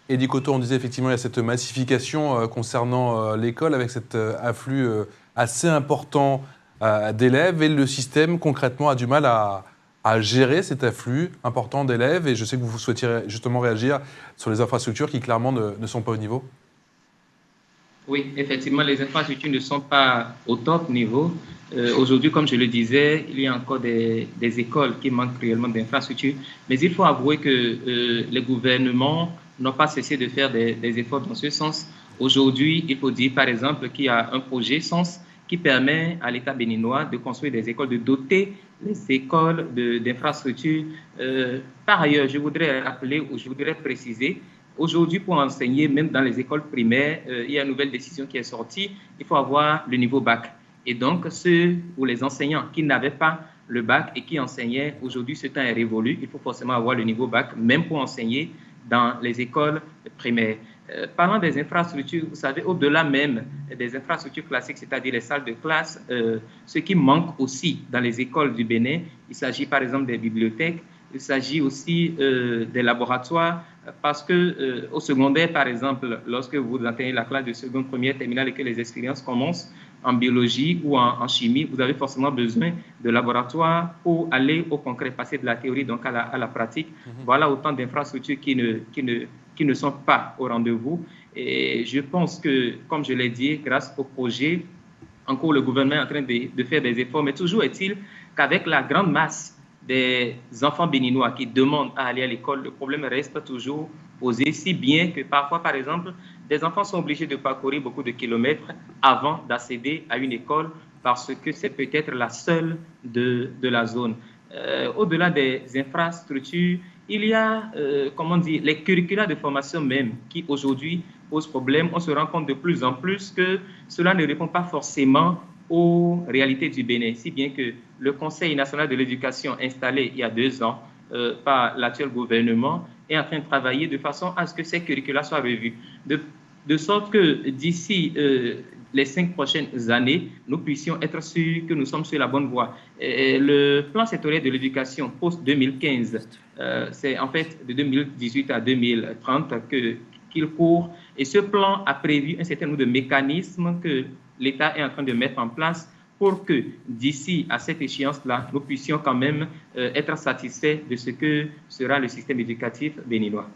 Eddie Cotto, on disait effectivement qu'il y a cette massification concernant l'école avec cet afflux assez important d'élèves et le système concrètement a du mal à gérer cet afflux important d'élèves et je sais que vous souhaitiez justement réagir sur les infrastructures qui clairement ne sont pas au niveau. Oui, effectivement, les infrastructures ne sont pas au top niveau. Aujourd'hui, comme je le disais, il y a encore des écoles qui manquent réellement d'infrastructures. Mais il faut avouer que les gouvernements n'ont pas cessé de faire des efforts dans ce sens. Aujourd'hui, il faut dire, par exemple, qu'il y a un projet SENS qui permet à l'État béninois de construire des écoles, de doter les écoles d'infrastructures. Par ailleurs, je voudrais rappeler ou je voudrais préciser. Aujourd'hui, pour enseigner, même dans les écoles primaires, il y a une nouvelle décision qui est sortie. Il faut avoir le niveau bac. Et donc, ceux ou les enseignants qui n'avaient pas le bac et qui enseignaient, aujourd'hui, ce temps est révolu. Il faut forcément avoir le niveau bac, même pour enseigner dans les écoles primaires. Parlant des infrastructures, vous savez, au-delà même des infrastructures classiques, c'est-à-dire les salles de classe, ce qui manque aussi dans les écoles du Bénin, il s'agit par exemple des bibliothèques, il s'agit aussi des laboratoires, parce que au secondaire, par exemple, lorsque vous atteignez la classe de seconde, première, terminale et que les expériences commencent en biologie ou en chimie, vous avez forcément besoin de laboratoires pour aller au concret, passer de la théorie donc à la pratique. Voilà autant d'infrastructures qui ne sont pas au rendez-vous. Et je pense que, comme je l'ai dit, grâce au projet, encore le gouvernement est en train de faire des efforts, mais toujours est-il qu'avec la grande masse des enfants béninois qui demandent à aller à l'école, le problème reste toujours posé, si bien que parfois, par exemple, des enfants sont obligés de parcourir beaucoup de kilomètres avant d'accéder à une école parce que c'est peut-être la seule de la zone. Au-delà des infrastructures, il y a, comment dire, les curricula de formation même qui aujourd'hui posent problème. On se rend compte de plus en plus que cela ne répond pas forcément aux réalités du Bénin, si bien que le Conseil national de l'éducation installé il y a 2 ans par l'actuel gouvernement est en train de travailler de façon à ce que ces curricula soient revus, de sorte que d'ici les 5 prochaines années, nous puissions être sûrs que nous sommes sur la bonne voie. Et le plan sectoriel de l'éducation post-2015, c'est en fait de 2018 à 2030 qu'il court. Et ce plan a prévu un certain nombre de mécanismes que l'État est en train de mettre en place pour que d'ici à cette échéance-là, nous puissions quand même être satisfaits de ce que sera le système éducatif béninois.